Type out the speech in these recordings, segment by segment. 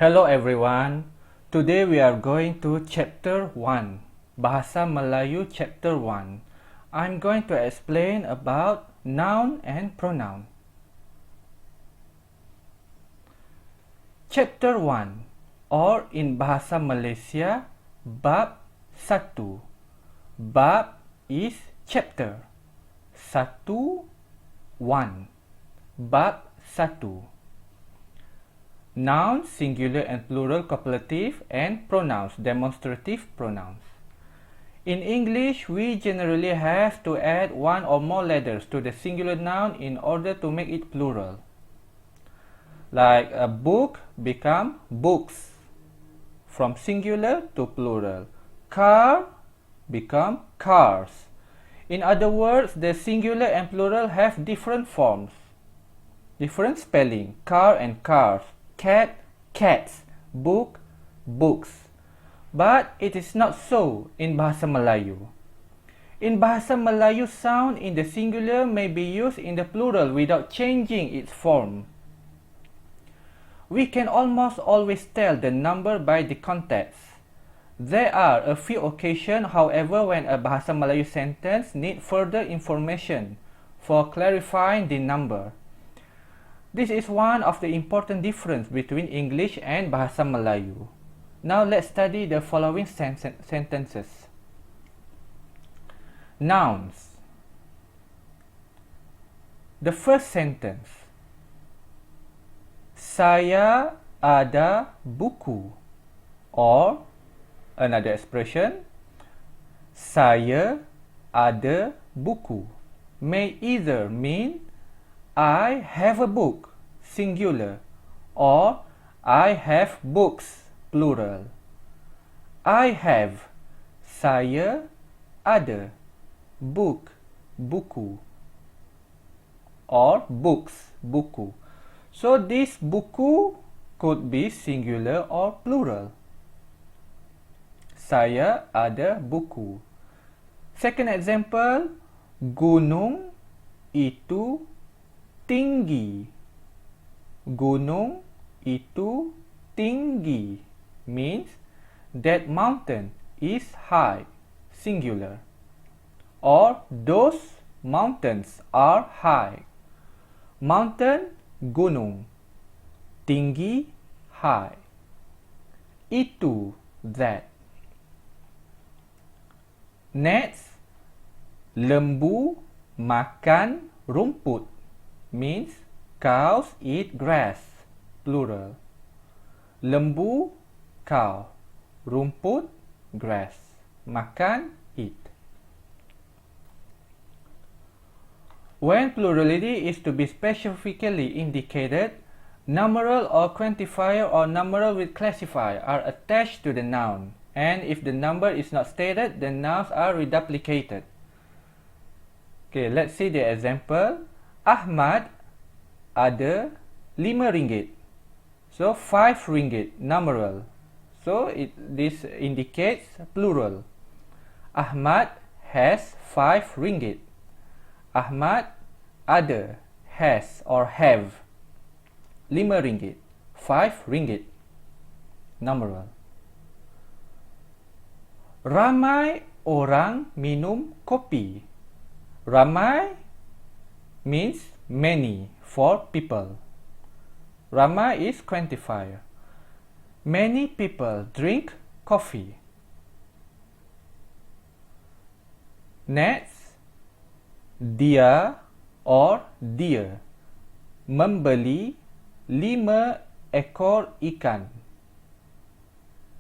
Hello everyone. Today we are going to chapter 1, Bahasa Melayu chapter 1. I'm going to explain about noun and pronoun. Chapter 1, or in Bahasa Malaysia, Bab 1. Bab is chapter. 1, 1. Bab 1. Nouns, singular and plural copulative, and pronouns, demonstrative pronouns. In English, we generally have to add one or more letters to the singular noun in order to make it plural. Like a book become books, from singular to plural. Car become cars. In other words, the singular and plural have different forms, different spelling. Car and cars. Cat, cats, book, books. But it is not so in Bahasa Melayu. In Bahasa Melayu, sound in the singular may be used in the plural without changing its form. We can almost always tell the number by the context. There are a few occasions, however, when a Bahasa Melayu sentence needs further information for clarifying the number. This is one of the important difference between English and Bahasa Melayu. Now let's study the following sentences. Nouns. The first sentence. Saya ada buku. Or another expression, saya ada buku, may either mean I have a book, singular, or I have books, plural. I have, saya ada, book, buku, or books, buku. So this buku could be singular or plural. Saya ada buku. Second example, gunung itu tinggi. Gunung itu tinggi means that mountain is high, singular. Or those mountains are high. Mountain, gunung. Tinggi, high. Itu, that. Next, lembu makan rumput means cows eat grass, plural. Lembu, cow. Rumput, grass. Makan, eat. When plurality is to be specifically indicated, numeral or quantifier or numeral with classifier are attached to the noun, and if the number is not stated, the nouns are reduplicated. Okay, let's see the example. Ahmad ada RM5. So 5 ringgit, numeral. So this indicates plural. Ahmad has 5 ringgit. Ahmad ada, has or have, RM5. 5 ringgit, numeral. Ramai orang minum kopi. Ramai means many, for people. Ramai is quantifier. Many people drink coffee. Next, dia or dia membeli 5 ekor ikan.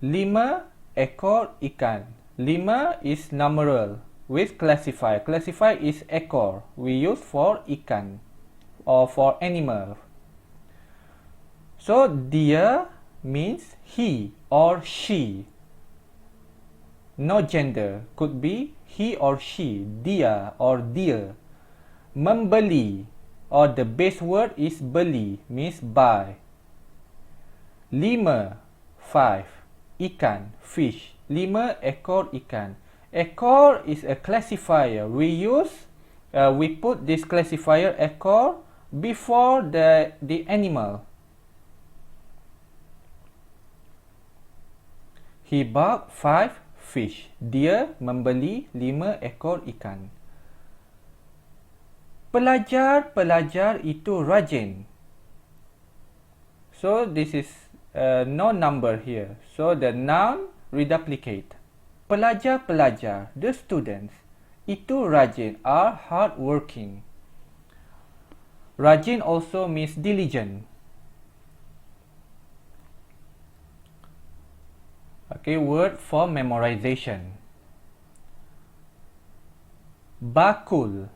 5 ekor ikan. 5 is numeral with classifier. Classifier is ekor. We use for ikan or for animal. So dia means he or she. No gender, could be he or she, dia or dia. Membeli, or the base word is beli, means buy. 5, 5. Ikan, fish. 5 ekor ikan. Ekor is a classifier. We put this classifier ekor before the animal. He bought 5 fish. Dia membeli 5 ekor ikan. Pelajar-pelajar itu rajin. So this is no number here. So the noun reduplicate. Pelajar-pelajar, the students, itu rajin, are hardworking. Rajin also means diligent. Okay, word for memorization. Bakul,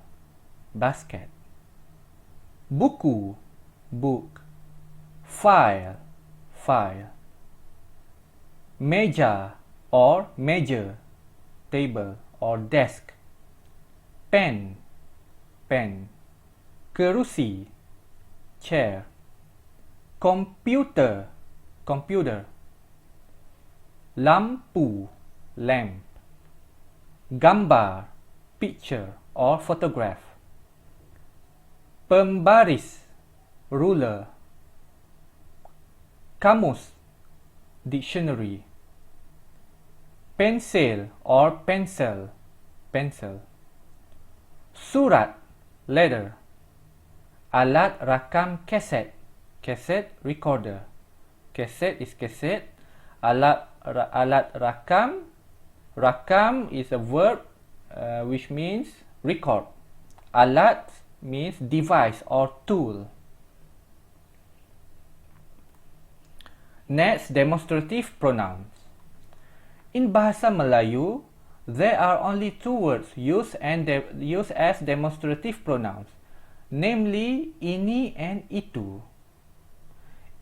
basket. Buku, book. File, file. Meja or meja, table or desk. Pen, pen. Kerusi, chair. Computer, computer. Lampu, lamp. Gambar, picture or photograph. Pembaris, ruler. Kamus, dictionary. Pensil or pencil, pencil. Surat, letter. Alat rakam kaset, kaset recorder. Kaset is kaset. Alat rakam, rakam is a verb which means record. Alat means device or tool. Next, demonstrative pronouns. In Bahasa Melayu, there are only 2 words used as demonstrative pronouns, namely ini and itu.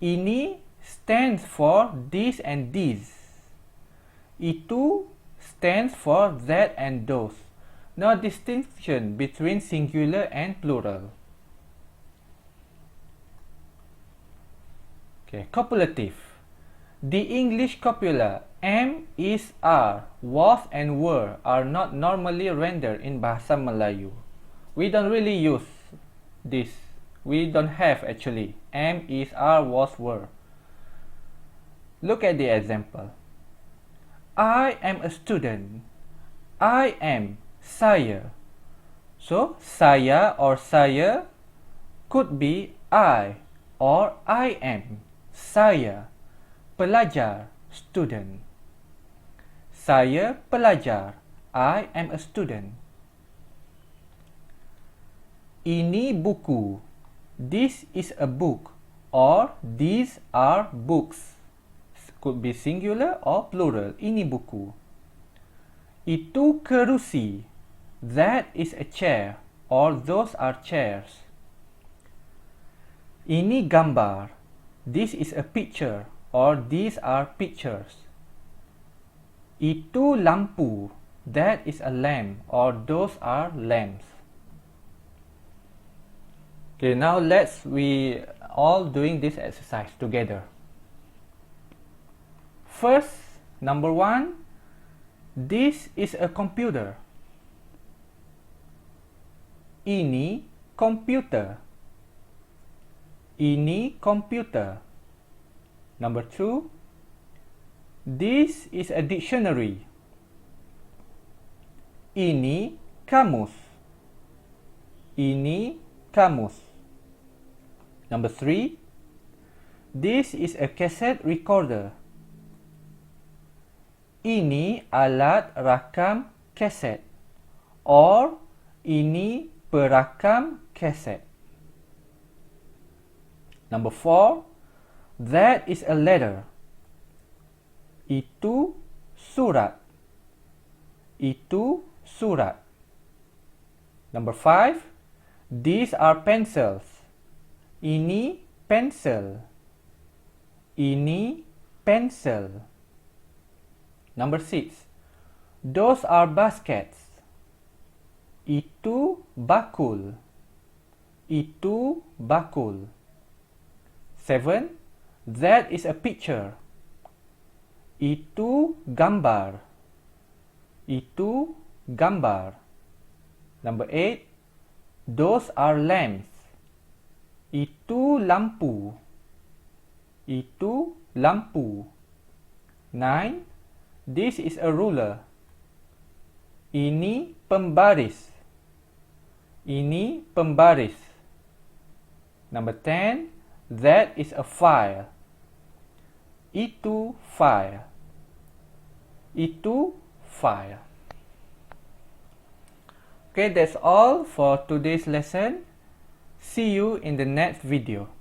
Ini stands for this and these. Itu stands for that and those. No distinction between singular and plural. Okay, copulative. The English copula am, is, are, was and were are not normally rendered in Bahasa Melayu. We don't really use this. We don't have actually am, is, are, was, were. Look at the example. I am a student. I am, saya. So, saya or saya could be I or I am, saya. Pelajar, student. Saya pelajar. I am a student. Ini buku. This is a book. Or these are books. Could be singular or plural. Ini buku. Itu kerusi. That is a chair. Or those are chairs. Ini gambar. This is a picture. Or these are pictures. Itu lampu. That is a lamp. Or those are lamps. Okay, now we all doing this exercise together. First, number 1, this is a computer. Ini komputer. Ini komputer. Number 2, this is a dictionary. Ini kamus. Ini kamus. Number 3, this is a cassette recorder. Ini alat rakam kaset. Or ini perakam kaset. Number 4, that is a letter. Itu surat. Itu surat. Number 5, these are pencils. Ini pensel. Ini pensel. Number 6, those are baskets. Itu bakul. Itu bakul. 7, that is a picture. Itu gambar. Itu gambar. Number 8, those are lamps. Itu lampu. Itu lampu. 9, This is a ruler. Ini pembaris. Ini pembaris. Number 10. That is a file. Itu file. Itu file. Okay, that's all for today's lesson. See you in the next video.